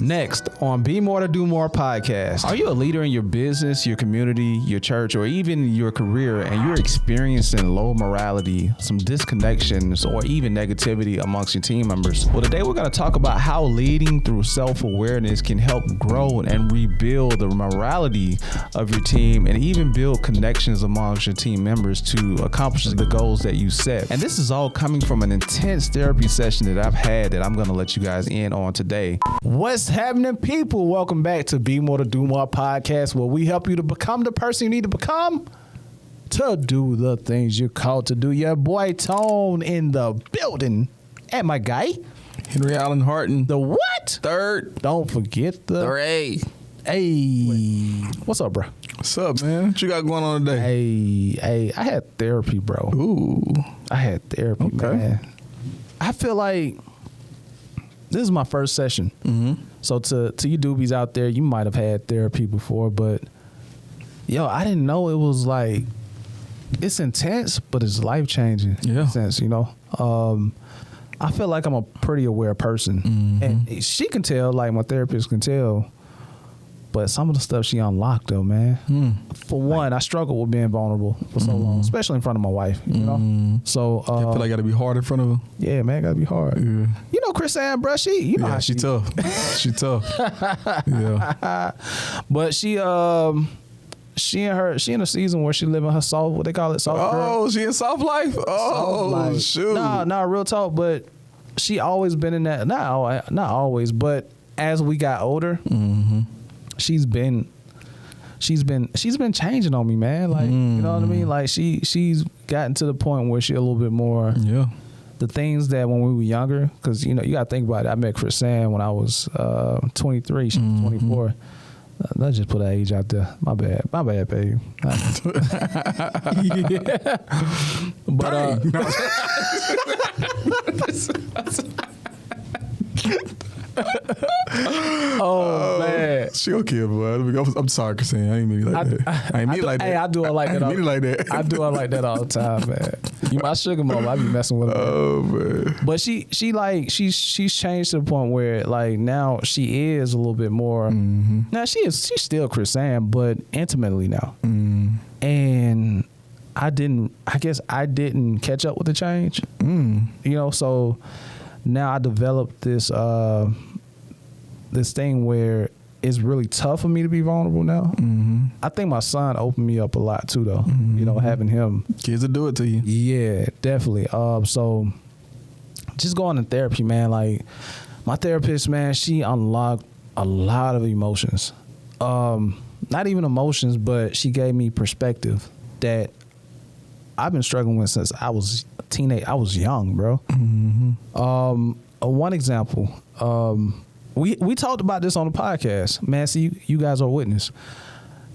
Next on Be More to Do More podcast. Are you a leader in your business, your community, your church, or even your career, and you're experiencing low morality, some disconnections, or even negativity amongst your team members? Well, today we're going to talk about how leading through self-awareness can help grow and rebuild the morality of your team and even build connections amongst your team members to accomplish the goals that you set. And this is all coming from an intense therapy session that I've had that I'm going to let you guys in on today. What's happening, people? Welcome back to Be More to Do More podcast, where we help you to become the person you need to become to do the things you're called to do. Your boy Tone in the building. And my guy, Henry Allen Harton. The what? Third. Don't forget the A. Hey. What's up, bro? What's up, man? What you got going on today? Hey, I had therapy, bro. Ooh. I had therapy, man. I feel like this is my first session. Mm-hmm. So to you doobies out there, you might have had therapy before, but yo, I didn't know it was like, it's intense, but it's life-changing. Yeah. Sense, you know? I feel like I'm a pretty aware person. Mm-hmm. And she can tell, like my therapist can tell, but some of the stuff she unlocked though, man. For one, I struggled with being vulnerable for so long, especially in front of my wife, you know? So I feel like I gotta be hard in front of her. yeah, man, gotta be hard. Yeah. You know Chris Ann, bruh, you know how She tough. She tough. Yeah. But she in a season where she living her soft, what they call it, soft girl. Oh, she in soft life? Oh, Soft life. shoot. Nah, real talk, but she always been in that, not always, but as we got older, she's been changing on me, man. Like, you know what I mean? Like she's gotten to the point where she a little bit more, the things that when we were younger, because you know, you gotta think about it. I met Chris Ann when I was 23, she was 24. Let's just put that age out there. My bad, babe. Yeah. But oh man, She okay, boy. I'm sorry, Christine. I ain't mean it like that. I ain't mean it like that. Hey, I do it like that. I ain't mean it like that. I do it like that all the time, man. You my sugar mama. I be messing with her. Oh man. But she's changed to the point where like now she is a little bit more. Now she's still Chris Ann, but intimately now. And I guess I didn't catch up with the change. You know, so now I developed this this thing where it's really tough for me to be vulnerable now. I think my son opened me up a lot too, though. You know, having him. Kids will do it to you. Yeah, definitely. So just going to therapy, man. Like my therapist, man, she unlocked a lot of emotions. Not even emotions, but she gave me perspective that I've been struggling with since I was a teenager. I was young, bro. One example, we talked about this on the podcast, man. See, you guys are witness.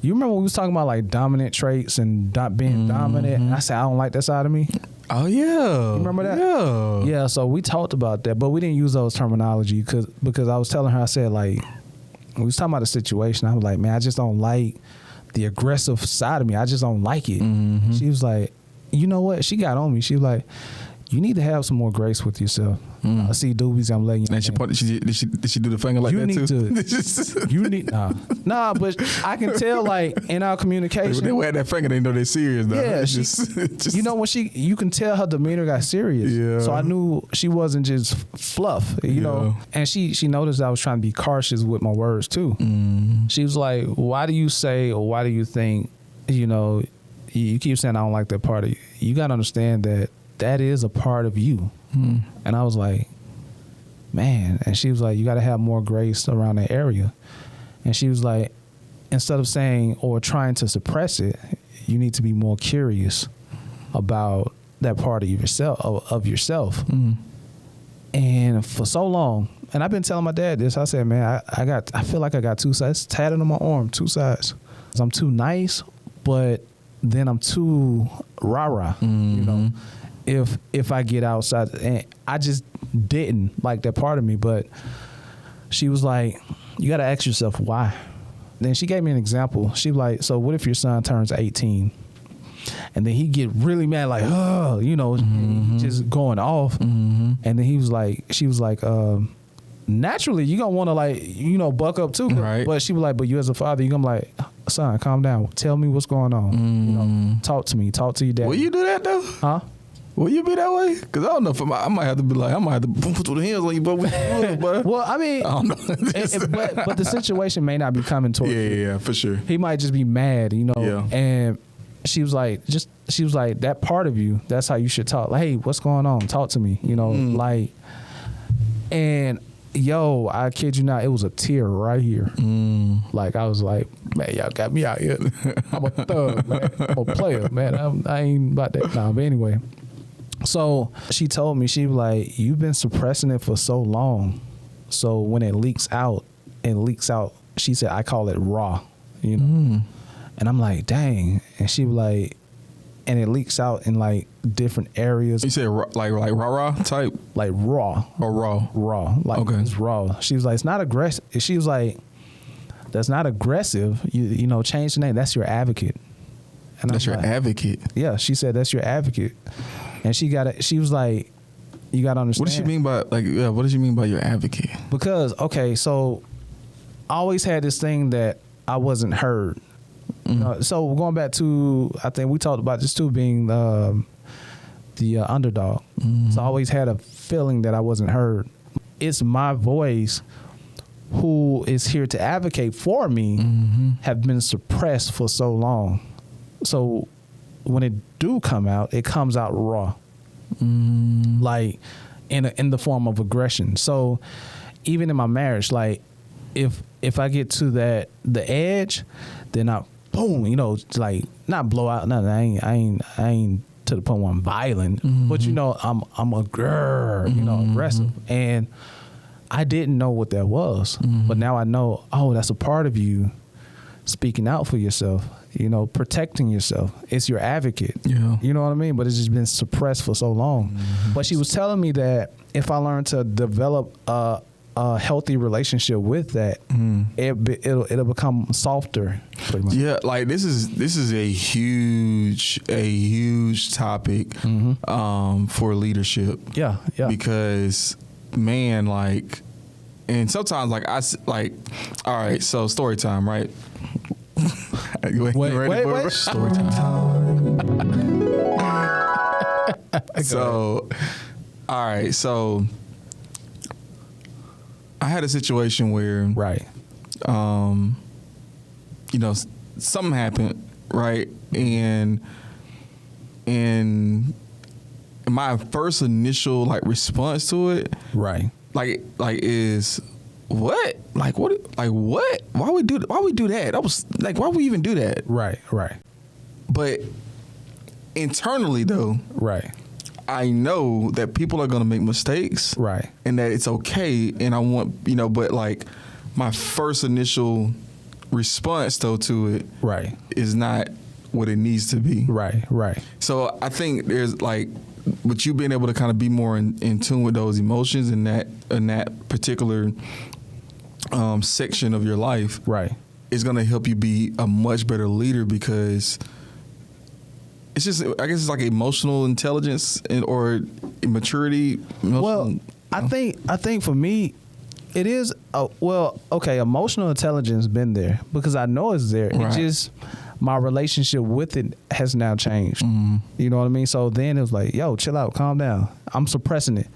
You remember when we was talking about like dominant traits and being dominant? And I said I don't like that side of me. Oh yeah, you remember that? Yeah. So we talked about that, but we didn't use those terminology because I was telling her, I said like, we was talking about the situation. I was like, man, I just don't like the aggressive side of me. I just don't like it. She was like, you know what? She got on me. She was like, you need to have some more grace with yourself. I see doobies, I'm letting you know. And did she do the finger like you that need too? You need nah, but I can tell like in our communication. They wear that finger, they know they're serious though. Yeah, you know when you can tell her demeanor got serious. Yeah. So I knew she wasn't just fluff, you know. And she noticed I was trying to be cautious with my words too. She was like, why do you say or why do you think, you know, you keep saying I don't like that part of you. You got to understand that is a part of you. And I was like, man. And she was like, you got to have more grace around that area. And she was like, instead of saying or trying to suppress it, you need to be more curious about that part of yourself. And for so long, and I've been telling my dad this, I said, man, I feel like I got two sides. It's tatted on my arm, two sides. I'm too nice, but then I'm too rah-rah, you know. If I get outside, and I just didn't like that part of me, but she was like, you got to ask yourself why. Then she gave me an example. She was like, so what if your son turns 18 and then he get really mad, like, oh, you know, just going off. And then she was like, naturally you gonna want to like, you know, buck up too. Right. But she was like, but you as a father, you gonna be like, son, calm down. Tell me what's going on. You know, talk to me. Talk to your dad. Will you do that though? Huh? Will you be that way? Because I don't know if I might have to be like, I might have to put the hands on you, but well, I mean, I don't know. but the situation may not be coming towards you. Yeah, for sure. He might just be mad, you know. Yeah. And she was like, that part of you, that's how you should talk. Like, hey, what's going on? Talk to me, you know, like, and yo, I kid you not, it was a tear right here. Like, I was like, man, y'all got me out here. I'm a thug, man. I'm a player, man. I ain't about that. Nah, but anyway. So she told me, she was like, you've been suppressing it for so long. So when it leaks out, she said, I call it raw, you know? And I'm like, dang. And she was like, and it leaks out in like different areas. You said like rah type? Like raw. Or raw? Raw. Like okay. It's raw. She was like, it's not aggressive. She was like, that's not aggressive. You know, change the name. That's your advocate. And that's your advocate? Yeah. She said, that's your advocate. And she was like, you got to understand. What does she mean by, what does she mean by your advocate? Because, okay, so I always had this thing that I wasn't heard. You know, so going back to, I think we talked about this too, being the underdog. So I always had a feeling that I wasn't heard. It's my voice who is here to advocate for me have been suppressed for so long. So when it do come out, it comes out raw, like in the form of aggression. So even in my marriage, like if I get to the edge, then I boom, you know, like not blow out. No, I ain't to the point where I'm violent, but you know, I'm you know, aggressive, and I didn't know what that was, but now I know. Oh, that's a part of you speaking out for yourself. You know, protecting yourself. It's your advocate. Yeah. You know what I mean? But it's just been suppressed for so long. But she was telling me that if I learn to develop a healthy relationship with that, it'll become softer. Pretty much. Yeah, like this is a huge topic for leadership. Yeah. Because man, like, and sometimes like all right, so story time, right? Wait. Story time. So, all right, so I had a situation where, right, you know, something happened, right, and my first initial like response to it, right, like is what, like what, why we do that? I was like, why we even do that? Right. But internally though, right, I know that people are going to make mistakes, right, and that it's okay. And I want, you know, but like my first initial response though to it, right, is not what it needs to be. Right. So I think there's like, but you being able to kind of be more in tune with those emotions in that particular section of your life, right, is going to help you be a much better leader, because it's just, I guess it's like emotional intelligence or maturity. Well, I think for me, it is, emotional intelligence been there because I know it's there. Right. It just, my relationship with it has now changed. You know what I mean? So then it was like, yo, chill out, calm down. I'm suppressing it.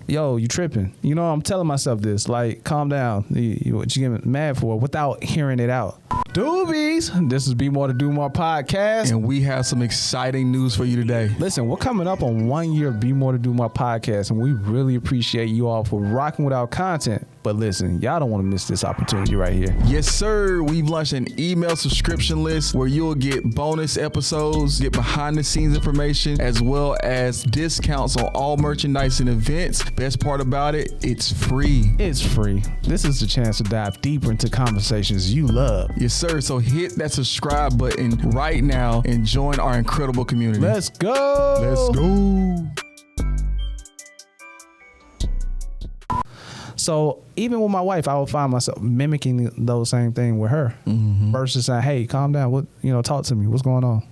Yo, you tripping. You know, I'm telling myself this, like, calm down. What you getting mad for without hearing it out. Doobies, this is Be More to Do More podcast. And we have some exciting news for you today. Listen, we're coming up on 1 year of Be More to Do More podcast, and we really appreciate you all for rocking with our content. But listen, y'all don't want to miss this opportunity right here. Yes, sir. We've launched an email subscription list where you'll get bonus episodes, get behind the scenes information, as well as discounts on all merchandise and events. Best part about it, it's free. It's free. This is the chance to dive deeper into conversations you love. Yes, sir. So hit that subscribe button right now and join our incredible community. Let's go. So even with my wife, I would find myself mimicking those same things with her, versus saying, "Hey, calm down. What, talk to me. What's going on?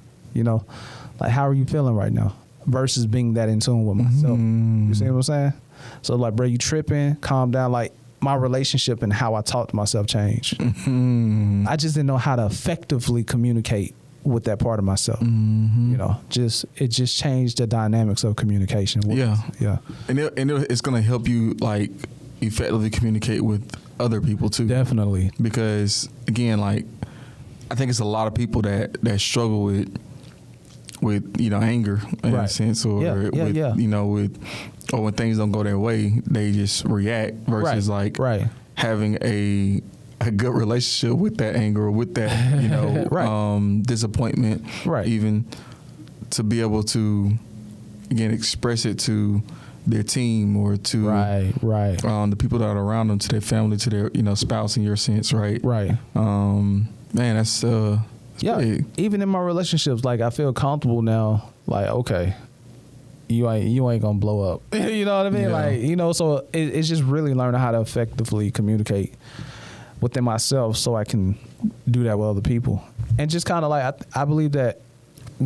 Like, how are you feeling right now?" Versus being that in tune with myself. You see what I'm saying? So like, bro, you tripping? Calm down. Like, my relationship and how I talk to myself changed. Mm-hmm. I just didn't know how to effectively communicate with that part of myself. Mm-hmm. You know, it just changed the dynamics of communication. Yeah. Yeah. And it's going to help you like effectively communicate with other people too. Definitely. Because again, like I think it's a lot of people that struggle with you know, anger in a sense, or you know, or when things don't go their way, they just react versus like having a good relationship with that anger or with that, you know, disappointment, even to be able to again express it to their team or to the people that are around them, to their family, to their, you know, spouse in your sense, right? Man, that's big. Even in my relationships, like I feel comfortable now, like, okay, you ain't gonna blow up. You know what I mean? Like, you know, so it's just really learning how to effectively communicate within myself so I can do that with other people. And just kind of like, I believe that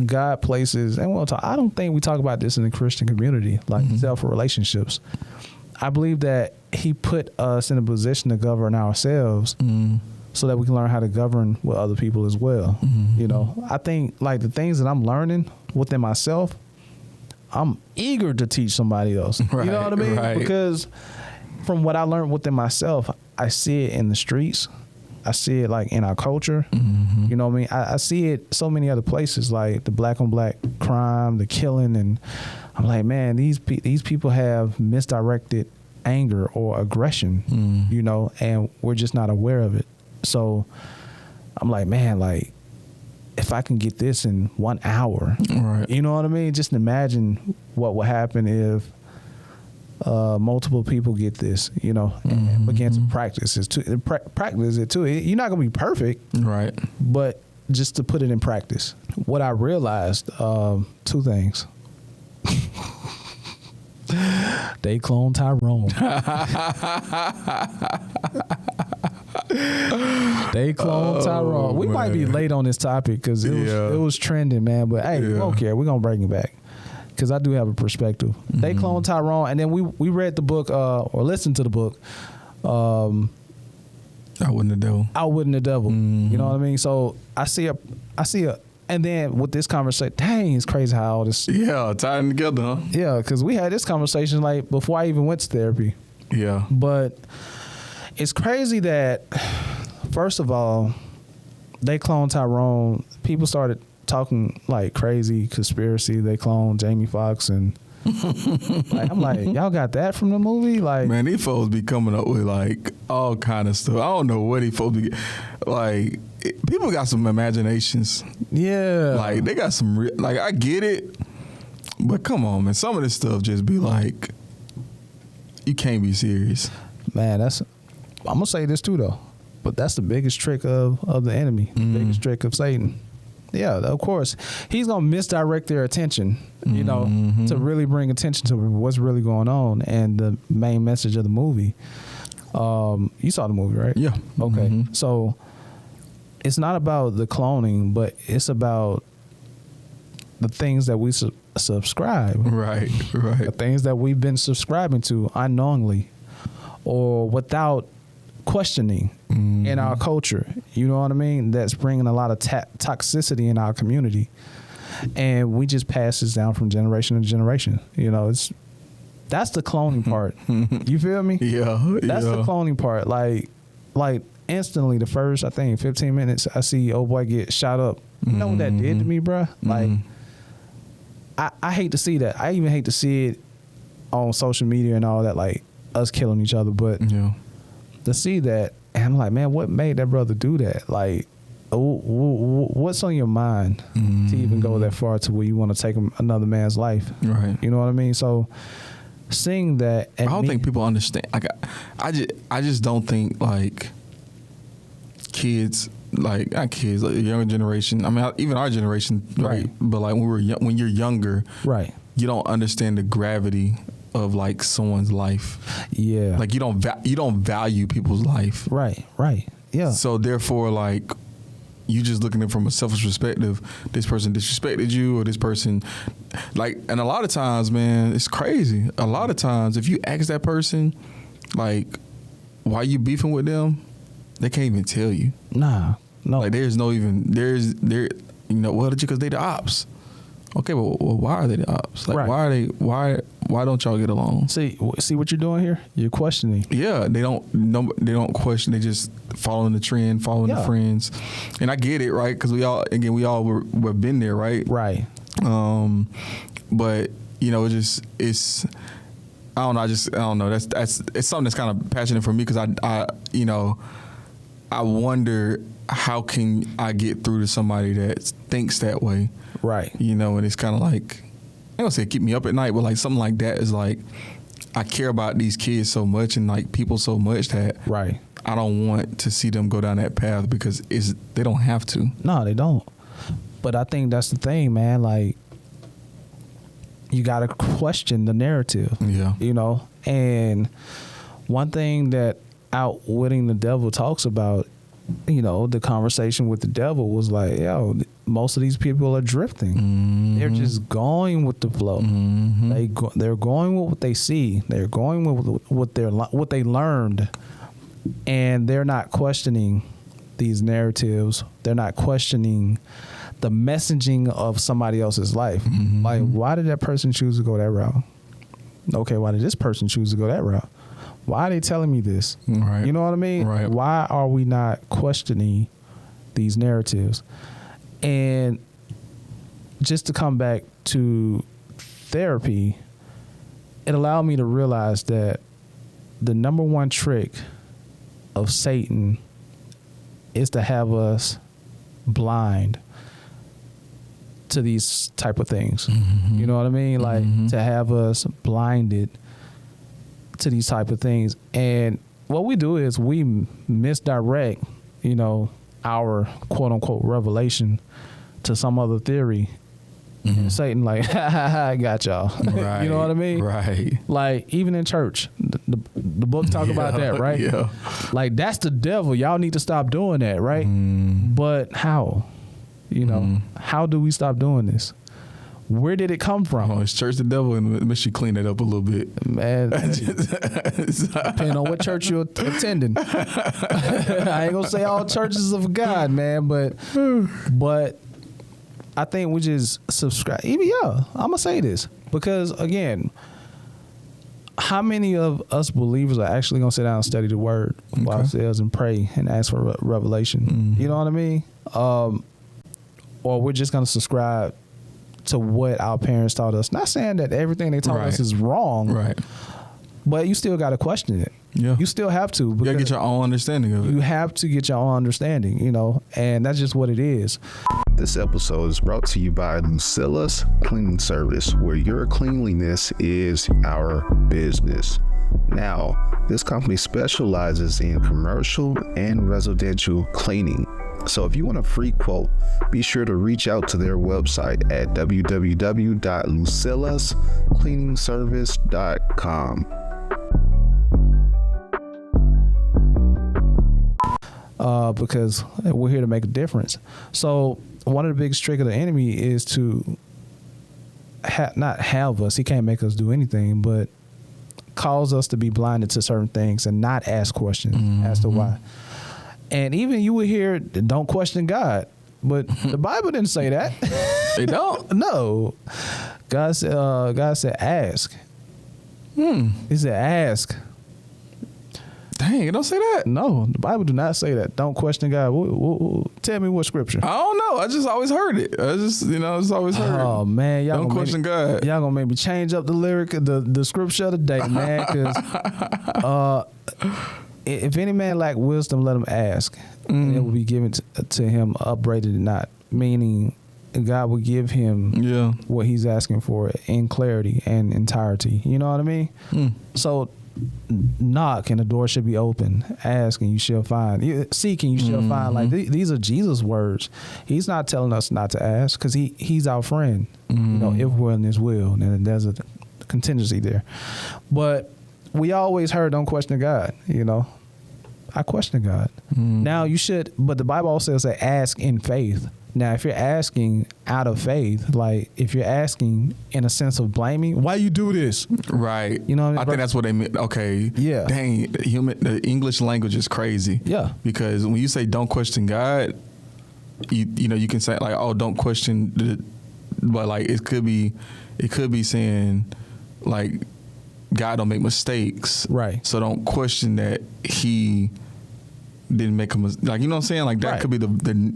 God places, and I don't think we talk about this in the Christian community, like self relationships. I believe that he put us in a position to govern ourselves so that we can learn how to govern with other people as well. You know, I think like the things that I'm learning within myself, I'm eager to teach somebody else. You know what I mean? Because from what I learned within myself, I see it in the streets. I see it like in our culture. You know what I mean? I see it so many other places, like the black on black crime, the killing, and I'm like, man, these people have misdirected anger or aggression, you know, and we're just not aware of it. So I'm like, man, like if I can get this in 1 hour, you know what I mean? Just imagine what would happen if multiple people get this, you know, and begin to practice it too. Practice it too. You're not gonna be perfect, but just to put it in practice. What I realized, 2 things. They cloned Tyrone. They cloned Tyrone. We might be late on this topic because it was trending, man. But hey, we don't care. We're gonna bring it back, because I do have a perspective. They cloned Tyrone, and then we read the book or listened to the book. Outwitting the Devil. Outwitting the Devil. You know what I mean? So I see a, and then with this conversation, dang, it's crazy how all this. Tying together, huh? Yeah, because we had this conversation like before I even went to therapy. Yeah. But it's crazy that, first of all, they cloned Tyrone. People started talking like crazy conspiracy. They cloned Jamie Foxx, and like, I'm like, y'all got that from the movie? Like, man, these folks be coming up with like all kind of stuff. I don't know what these folks be like. People got some imaginations. Yeah, like they got some like I get it, but come on, man. Some of this stuff just be like, you can't be serious, man. I'm gonna say this too though, but that's the biggest trick of the enemy, the biggest trick of Satan. Yeah, of course. He's going to misdirect their attention, you know, to really bring attention to what's really going on and the main message of the movie. You saw the movie, right? Yeah. Okay. So it's not about the cloning, but it's about the things that we subscribe. Right. The things that we've been subscribing to unknowingly or without questioning in our culture, you know what I mean? That's bringing a lot of toxicity in our community, and we just pass this down from generation to generation. You know, that's the cloning part. You feel me? Yeah, that's the cloning part. Like instantly, the first I think 15 minutes, I see old boy get shot up. You know what that did to me, bruh? Like, I hate to see that. I even hate to see it on social media and all that, like us killing each other, but. Yeah. To see that, and I'm like, man, what made that brother do that? Like, what's on your mind to even go that far to where you want to take another man's life? Right. You know what I mean? So seeing that, I don't think people understand. Like, I just don't think like kids, like not kids, like the younger generation. I mean, even our generation, right? But like when you're younger, right? You don't understand the gravity of like someone's life. Yeah. Like you don't value people's life. Right. Yeah. So therefore, like, you just looking at it from a selfish perspective. This person disrespected you, or this person, like, and a lot of times, man, it's crazy. A lot of times, if you ask that person, like, why you beefing with them, they can't even tell you. Nah, no. Like there's because they the ops. Okay, well, why are they the ops? Like, right. Why don't y'all get along? See what you're doing here? You're questioning. Yeah, they don't question. They just following the trend, following the friends. And I get it, right? Because we all were been there, right? Right. But it's I don't know. It's something that's kind of passionate for me because I wonder how can I get through to somebody that thinks that way. Right. And it's kind of like, I don't say keep me up at night, but like something like that is like, I care about these kids so much and like people so much that right. I don't want to see them go down that path because they don't have to. No, they don't. But I think that's the thing, man. Like, you got to question the narrative. Yeah. And one thing that Outwitting the Devil talks about, the conversation with the devil was like, most of these people are drifting. Mm-hmm. They're just going with the flow. Mm-hmm. They're going with what they see. They're going with what they learned, and they're not questioning these narratives. They're not questioning the messaging of somebody else's life. Mm-hmm. Like, why did that person choose to go that route? Okay, why did this person choose to go that route? Why are they telling me this? Right. You know what I mean? Right. Why are we not questioning these narratives? And just to come back to therapy, it allowed me to realize that the number one trick of Satan is to have us blind to these type of things. Mm-hmm. You know what I mean? Like to have us blinded to these type of things. And what we do is we misdirect, our quote unquote revelation to some other theory. Mm-hmm. And Satan like, I got y'all. Right. You know what I mean? Right. Like even in church, the book talk about that, right? Yeah. Like that's the devil. Y'all need to stop doing that, right? But how? How do we stop doing this? Where did it come from? Oh, it's church the devil, and make sure you clean that up a little bit. Man, depending on what church you're attending. I ain't gonna say all churches of God, man, but I think we just subscribe. Even I'm gonna say this because again, how many of us believers are actually gonna sit down and study the Word for ourselves and pray and ask for revelation? Mm-hmm. You know what I mean? Or we're just gonna subscribe to what our parents taught us. Not saying that everything they taught us is wrong, right? But you still got to question it. Yeah, you still have to. You got to get your own understanding of it. You have to get your own understanding, and that's just what it is. This episode is brought to you by Lucilla's Cleaning Service, where your cleanliness is our business. Now, this company specializes in commercial and residential cleaning. So if you want a free quote, be sure to reach out to their website at www.lucillascleaningservice.com. Because we're here to make a difference. So one of the biggest tricks of the enemy is to not have us. He can't make us do anything, but cause us to be blinded to certain things and not ask questions as to why. And even you would hear, don't question God. But the Bible didn't say that. They don't? No. God said, ask. He said, ask. Dang, it don't say that? No, the Bible do not say that. Don't question God. Tell me what scripture. I don't know. I just always heard it. I just always heard it. Oh, man. Y'all don't question God. Y'all gonna make me change up the lyric, the scripture today, man. Because if any man lack wisdom, let him ask, and it will be given to him, upbraided and not. Meaning, God will give him what he's asking for in clarity and entirety. You know what I mean? So, knock and the door should be open. Ask and you shall find. Seek and you shall find. Like these are Jesus' words. He's not telling us not to ask because he's our friend. If we're in His will, and there's a contingency there. But we always heard, don't question God. I question God. Now you should, but the Bible also says, ask in faith. Now, if you're asking out of faith, like if you're asking in a sense of blaming, why you do this? Right. You know what I mean? I think that's what they meant. Okay. Yeah. Dang, the English language is crazy. Yeah. Because when you say don't question God, you know, you can say like, oh, don't question but like it could be saying like God don't make mistakes. Right. So don't question that he didn't make a mistake. Like, you know what I'm saying? Like that Right. could be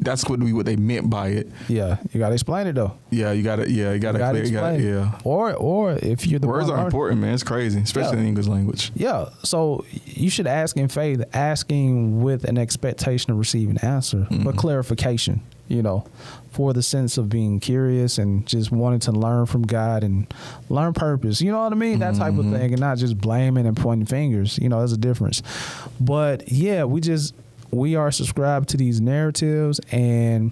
that's what they meant by it. Yeah, you gotta explain it though. Yeah, you gotta explain. yeah. Or if you're the words one are important, man. It's crazy, especially in the English language. Yeah, so you should ask in faith, asking with an expectation of receiving an answer, but clarification. You know, for the sense of being curious and just wanting to learn from God and learn purpose. You know what I mean? That type of thing, and not just blaming and pointing fingers. You know, there's a difference. But yeah, we are subscribed to these narratives, and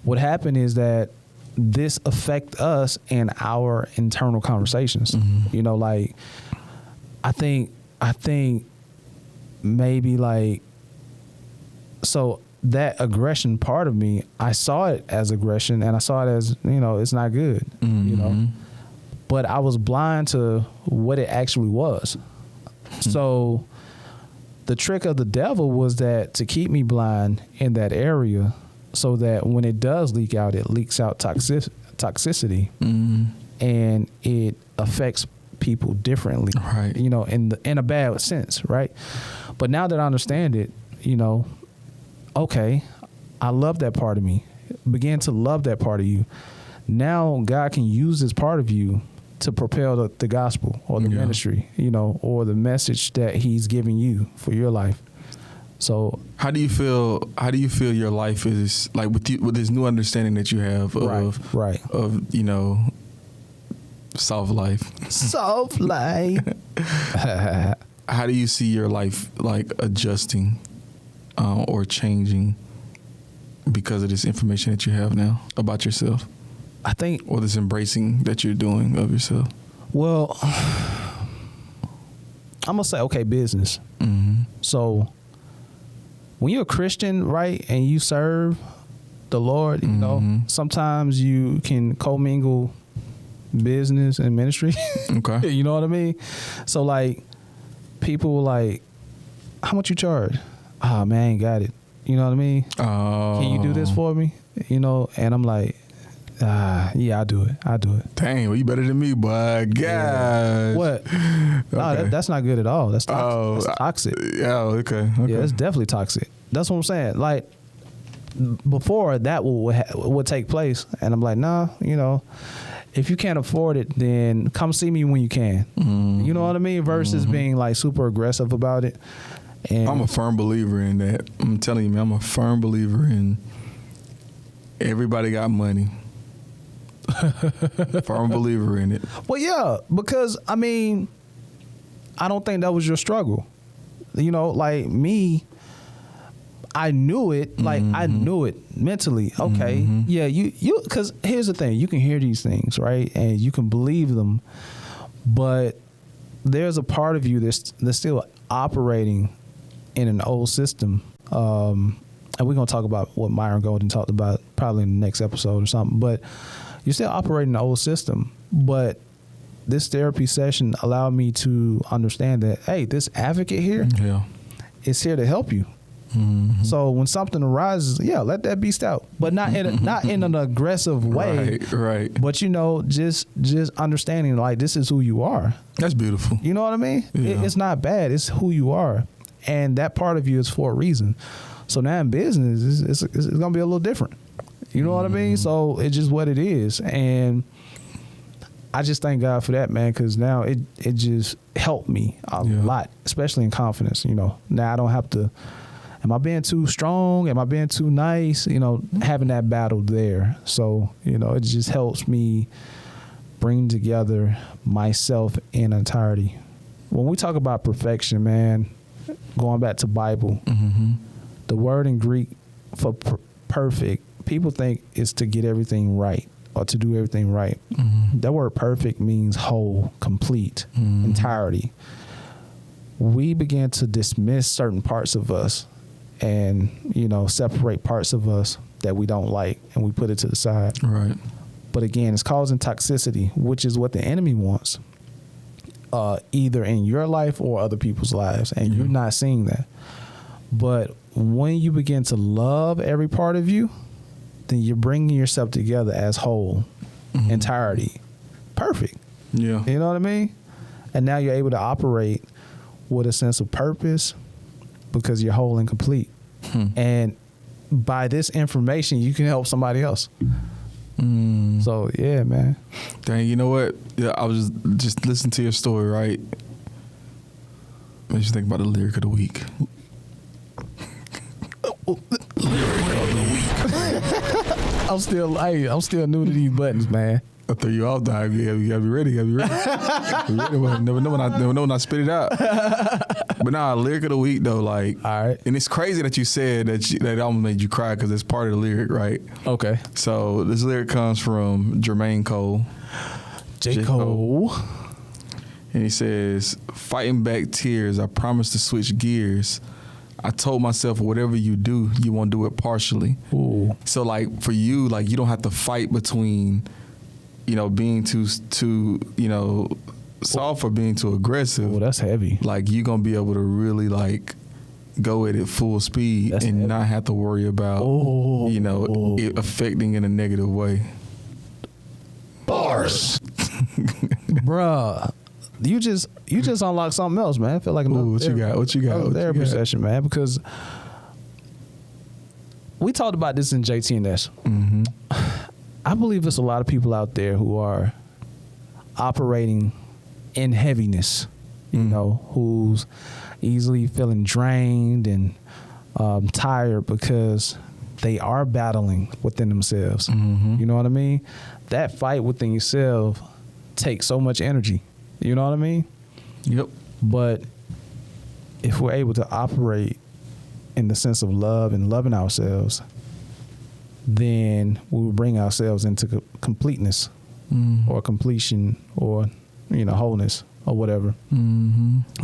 what happened is that this affect us in our internal conversations. You know, like I think maybe like so. That aggression part of me, I saw it as aggression, and I saw it as, you know, it's not good, you know, but I was blind to what it actually was. So the trick of the devil was that to keep me blind in that area so that when it does leak out, it leaks out toxicity and it affects people differently, right? You know, in a bad sense, right? But now that I understand it, you know, okay, I love that part of me. Begin to love that part of you. Now God can use this part of you to propel the gospel or the ministry, you know, or the message that he's giving you for your life. So how do you feel your life is like with this new understanding that you have of you know, soft life? How do you see your life like adjusting or changing because of this information that you have now about yourself? I think, or this embracing that you're doing of yourself. Well, I'm gonna say, okay, business. So when you're a Christian, right, and you serve the Lord, you know, sometimes you can commingle business and ministry. Okay. You know what I mean? So like people like, how much you charge? Oh man, I ain't got it. You know what I mean? Can you do this for me? You know, and I'm like, yeah, I do it. Dang, well, you better than me, boy. God. Yeah. What? Okay. No, that's not good at all. That's toxic. That's toxic. Oh, okay. Yeah, it's definitely toxic. That's what I'm saying. Like before that would take place, and I'm like, nah, you know, if you can't afford it, then come see me when you can. You know what I mean? Versus being like super aggressive about it. And I'm a firm believer in that. I'm telling you, man, I'm a firm believer in everybody got money. Firm believer in it. Well, yeah, because I mean, I don't think that was your struggle. You know, like me, I knew it. Like I knew it mentally. Okay, yeah, you. Because here's the thing: you can hear these things, right, and you can believe them, but there's a part of you that's still operating in an old system. And we're gonna talk about what Myron Golden talked about probably in the next episode or something. But you're still operating the old system. But this therapy session allowed me to understand that, hey, this advocate here is here to help you. So when something arises, let that beast out, but not in an aggressive way. Right. But you know, just understanding like this is who you are. That's beautiful. You know what I mean? Yeah. It's not bad. It's who you are, and that part of you is for a reason. So now in business, it's gonna be a little different. You know what I mean? So it's just what it is, and I just thank God for that, man, because now it just helped me a lot, especially in confidence. You know, now I don't have to. Am I being too strong? Am I being too nice? You know, having that battle there. So, you know, it just helps me bring together myself in entirety. When we talk about perfection, man, going back to Bible, the word in Greek for perfect, people think is to get everything right or to do everything right. That word perfect means whole, complete, entirety. We begin to dismiss certain parts of us and, you know, separate parts of us that we don't like, and we put it to the side. Right. But again, it's causing toxicity, which is what the enemy wants, either in your life or other people's lives, and you're not seeing that. But when you begin to love every part of you, then you're bringing yourself together as whole, entirety, perfect. Yeah. You know what I mean? And now you're able to operate with a sense of purpose because you're whole and complete. And by this information, you can help somebody else. So, yeah, man. Dang, you know what? Yeah, I was just listening to your story, right? Makes you think about the lyric of the week. I'm still new to these buttons, man. I threw you off, dog. You gotta be ready. You gotta be ready. Never know when I spit it out. But nah, lyric of the week though, like, all right. And it's crazy that you said that almost made you cry because it's part of the lyric, right? Okay. So this lyric comes from Jermaine Cole. J. Cole. And he says, "Fighting back tears, I promise to switch gears. I told myself, whatever you do, you won't do it partially." Ooh. So like for you, like you don't have to fight between, being too soft or being too aggressive. Oh, that's heavy. Like you're gonna be able to really like go at it full speed and heavy. Not have to worry about it affecting in a negative way. Bars. Bruh. You just unlocked something else, man. I feel like what you got? Therapy session, man, because we talked about this in JTNS. I believe there's a lot of people out there who are operating in heaviness, who's easily feeling drained and tired because they are battling within themselves. You know what I mean? That fight within yourself takes so much energy. You know what I mean? Yep. But if we're able to operate in the sense of love and loving ourselves, then we will bring ourselves into completeness or completion or, wholeness or whatever.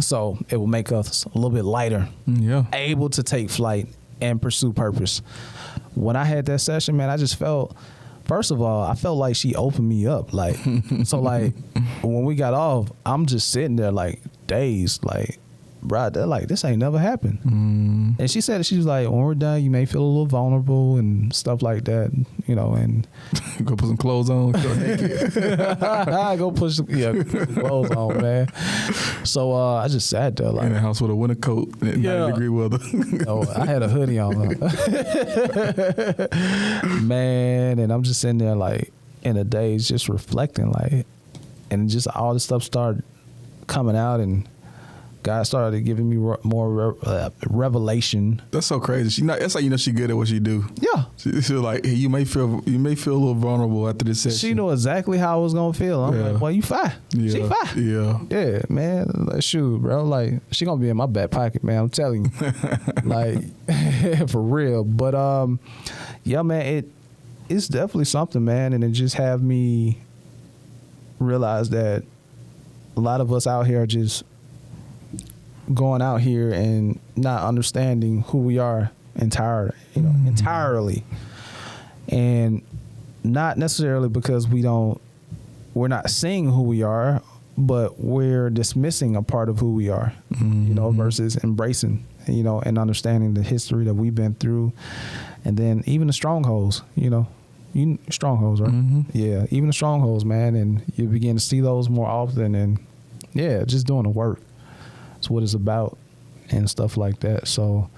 So it will make us a little bit lighter, able to take flight and pursue purpose. When I had that session, man, I just felt... First of all, I felt like she opened me up. Like, so like when we got off, I'm just sitting there like dazed, like, bro, like this ain't never happened. And she said, she was like, when we're done, you may feel a little vulnerable and stuff like that, and go put some clothes on. Go put some clothes on, man. So I just sat there like in the house with a winter coat in 90-degree weather. I had a hoodie on, man, and I'm just sitting there like in a daze, just reflecting, like, and just all this stuff started coming out, and God started giving me more revelation. That's so crazy. That's how she good at what she do. Yeah. She's like, hey, you may feel a little vulnerable after this session. She knew exactly how I was gonna feel. I'm like, well, you fine. Yeah. She fine. Yeah, man. Like, shoot, bro. Like, she gonna be in my back pocket, man. I'm telling you. Like, for real. But yeah, man, it's definitely something, man. And it just have me realize that a lot of us out here are just going out here and not understanding who we are entirely, and not necessarily because we're not seeing who we are, but we're dismissing a part of who we are, versus embracing, and understanding the history that we've been through, and then even the strongholds, strongholds, right? Yeah, even the strongholds, man, and you begin to see those more often, and just doing the work. It's what it's about and stuff like that. So,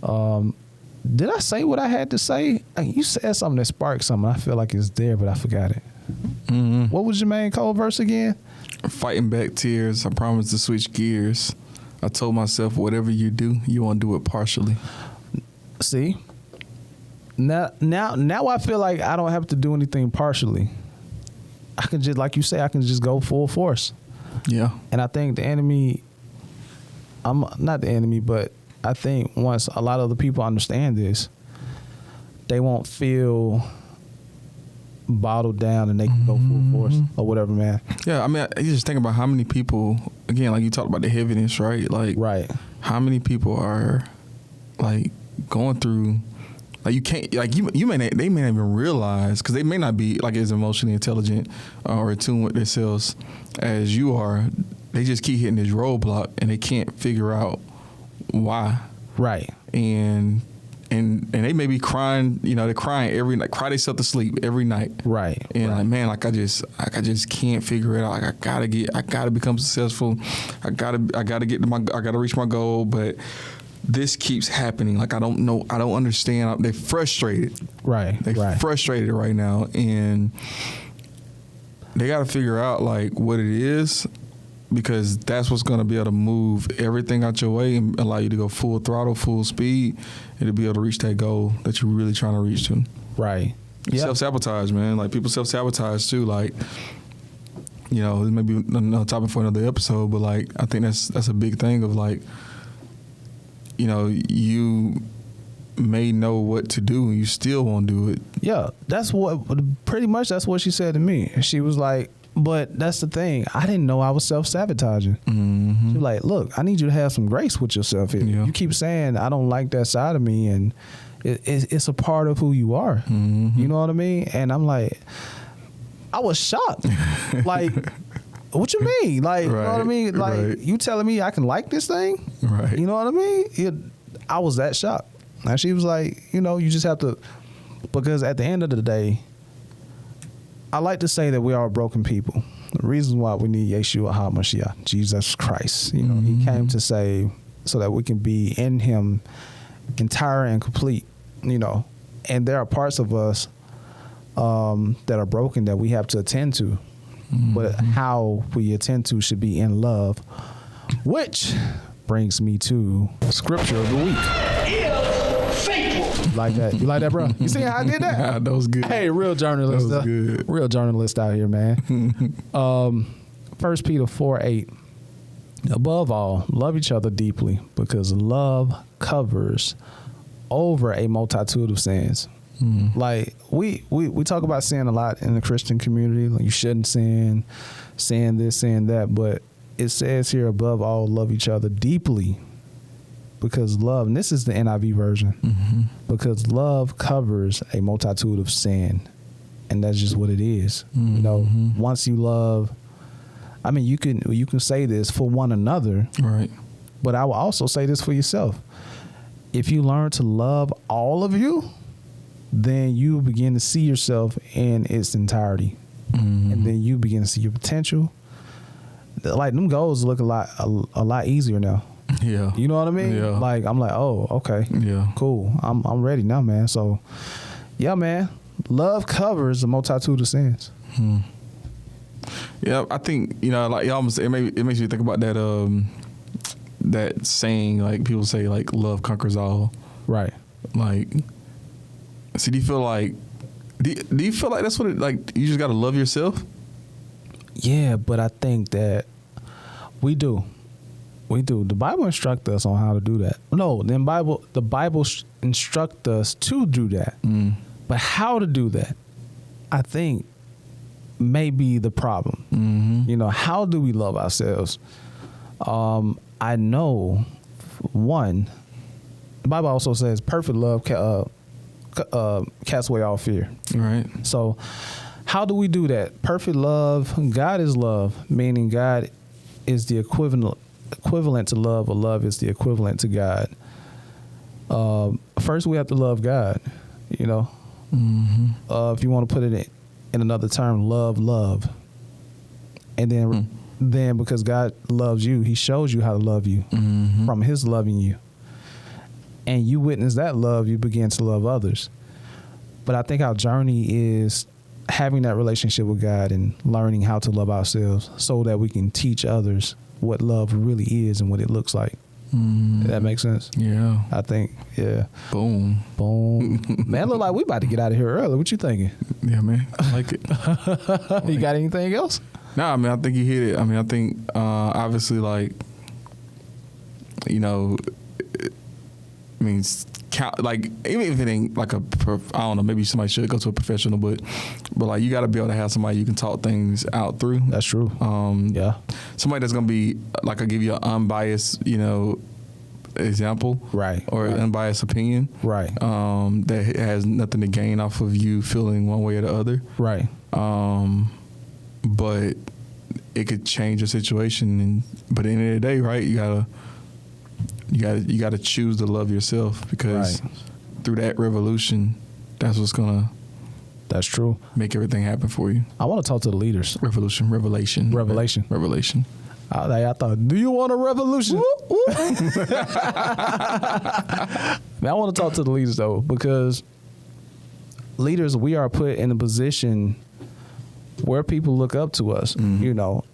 did I say what I had to say? You said something that sparked something. I feel like it's there, but I forgot it. What was your main Cole verse again? Fighting back tears, I promise to switch gears. I told myself, whatever you do, you won't do it partially. See? Now I feel like I don't have to do anything partially. I can just, like you say, I can just go full force. Yeah. And I think the enemy... I'm not the enemy, but I think once a lot of the people understand this, they won't feel bottled down and they can go full force or whatever, man. Yeah, I mean, you just think about how many people, again, like you talked about the heaviness, right? Like, right. How many people are like going through Like you can't, like they may not even realize, because they may not be like as emotionally intelligent or in tune with themselves as you are. They just keep hitting this roadblock and they can't figure out why. Right. And they may be crying, they're crying every night, cry themselves to sleep every night. Right. And like, man, I just can't figure it out. Like I gotta become successful. I gotta reach my goal, but this keeps happening. Like I don't know, I don't understand. They're frustrated. Right. They're frustrated right now, and they gotta figure out like what it is, because that's what's gonna be able to move everything out your way and allow you to go full throttle, full speed, and to be able to reach that goal that you're really trying to reach to. Right. Yep. Self-sabotage, man. Like people self-sabotage too. Like, this may be another topic for another episode, but like I think that's a big thing of like, you may know what to do and you still won't do it. Yeah, that's pretty much what she said to me. She was like, but that's the thing. I didn't know I was self-sabotaging. Mm-hmm. She was like, look, I need you to have some grace with yourself here. Yeah. You keep saying, I don't like that side of me, and it's a part of who you are. Mm-hmm. You know what I mean? And I'm like, I was shocked. Like, what you mean? Like, right, you know what I mean? Like, right. You telling me I can like this thing? Right. You know what I mean? I was that shocked. And she was like, you just have to, because at the end of the day, I like to say that we are broken people. The reason why we need Yeshua HaMashiach, Jesus Christ. Mm-hmm. He came to save so that we can be in him entire and complete, And there are parts of us that are broken that we have to attend to. Mm-hmm. But how we attend to should be in love, which brings me to scripture of the week. Like that. You like that, bro? You see how I did that? Yeah, that was good. Hey, real journalist. That was good. Real journalist out here, man. 1 Peter 4:8. Above all, love each other deeply, because love covers over a multitude of sins. Like we talk about sin a lot in the Christian community. Like you shouldn't sin this, sin that, but it says here, above all, love each other deeply, because love, and this is the NIV version, because love covers a multitude of sin, and that's just what it is. Once you love, I mean, you can say this for one another, right? But I will also say this for yourself. If you learn to love all of you, then you begin to see yourself in its entirety, and then you begin to see your potential. Like them goals look a lot easier now. Yeah, you know what I mean. Yeah. Like I'm like, oh, okay, yeah, cool. I'm ready now, man. So, yeah, man, love covers a multitude of sins. Yeah, I think like it makes me think about that that saying, like people say, like love conquers all. Right. Like, so do you feel like that's what it, like you just got to love yourself? Yeah, but I think that we do. The Bible instructs us on how to do that. No, the Bible instructs us to do that. But how to do that, I think, may be the problem. How do we love ourselves? I know, one, the Bible also says perfect love casts away all fear. Right. So how do we do that? Perfect love, God is love, meaning God is the equivalent to love, or love is the equivalent to God. First, we have to love God, If you want to put it in another term, love. And then because God loves you, he shows you how to love you from his loving you. And you witness that love, you begin to love others. But I think our journey is having that relationship with God and learning how to love ourselves so that we can teach others what love really is and what it looks like. Does that make sense? Yeah. I think, yeah. Boom. Man, look like we about to get out of here early. What you thinking? Yeah, man. I like it. You got anything else? Nah, I mean, I think you hit it. I mean, I think obviously, like, like, even if it ain't like I don't know, maybe somebody should go to a professional, but like you got to be able to have somebody you can talk things out through. That's true. Yeah. Somebody that's gonna be like, I'll give you an unbiased, example, right, or unbiased opinion, right, that has nothing to gain off of you feeling one way or the other, right. But it could change the situation, but at the end of the day, right, you gotta choose to love yourself, because through that revolution, that's what's gonna. That's true. Make everything happen for you. I want to talk to the leaders. Revelation. I thought, do you want a revolution? Man, I want to talk to the leaders though, because leaders, we are put in a position where people look up to us, you know.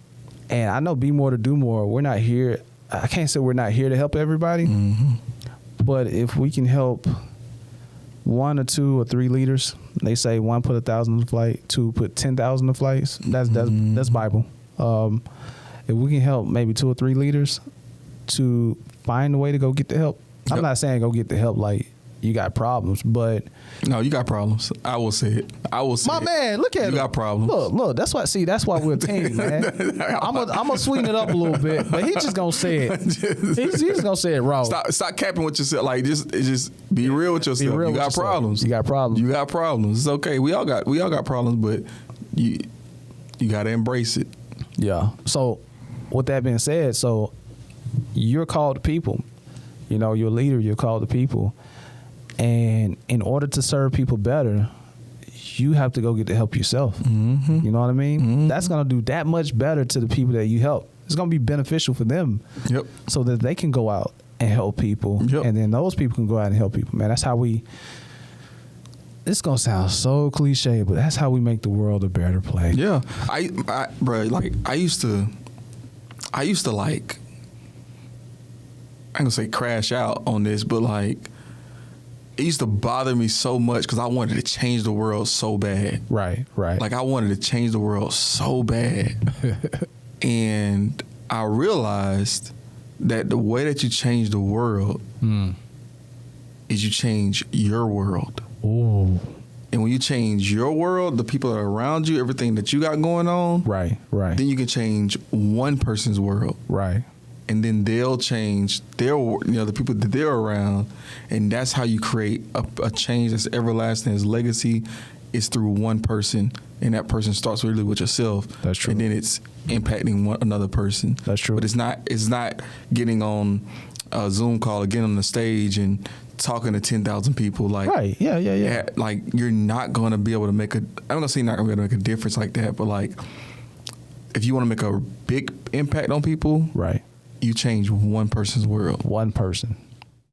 And I know Be More to Do More, we're not here. I can't say we're not here to help everybody, but if we can help 1 or 2 or 3 leaders, they say 1 put 1,000 to flight, 2 put 10,000 to flights. That's Bible. If we can help maybe 2 or 3 leaders to find a way to go get the help. I'm not saying go get the help like you got problems, but no, you got problems. I will say it. My man, look at you. You got problems. Look. That's why we're a team, man. I'm gonna sweeten it up a little bit, but he's just gonna say it. He's just gonna say it raw. Stop capping with yourself. Like just be real with yourself. You got problems. You got problems. It's okay. We all got problems, but you gotta embrace it. Yeah. So with that being said, so you're called to people. You know, you're a leader. You're called to people. And in order to serve people better, you have to go get the help yourself. You know what I mean? That's going to do that much better to the people that you help. It's going to be beneficial for them, so that they can go out and help people. And then those people can go out and help people. Man, that's how we, it's going to sound so cliche, but that's how we make the world a better place. Yeah. Bro, like, I used to like, I ain't going to say crash out on this, but like, it used to bother me so much because I wanted to change the world so bad. Right. Like, I wanted to change the world so bad. And I realized that the way that you change the world is you change your world. Ooh. And when you change your world, the people that are around you, everything that you got going on, right. Then you can change one person's world. Right. And then they'll change their, the people that they're around, and that's how you create a change that's everlasting. His legacy is through one person, and that person starts really with yourself. That's true. And then it's impacting another person. That's true. But it's not getting on a Zoom call or getting on the stage and talking to 10,000 people. Like, right. Yeah. Like, you're not going to be able to make I'm going to say not going to be able to make a difference like that, but like, if you want to make a big impact on people, right, you change one person's world. One person.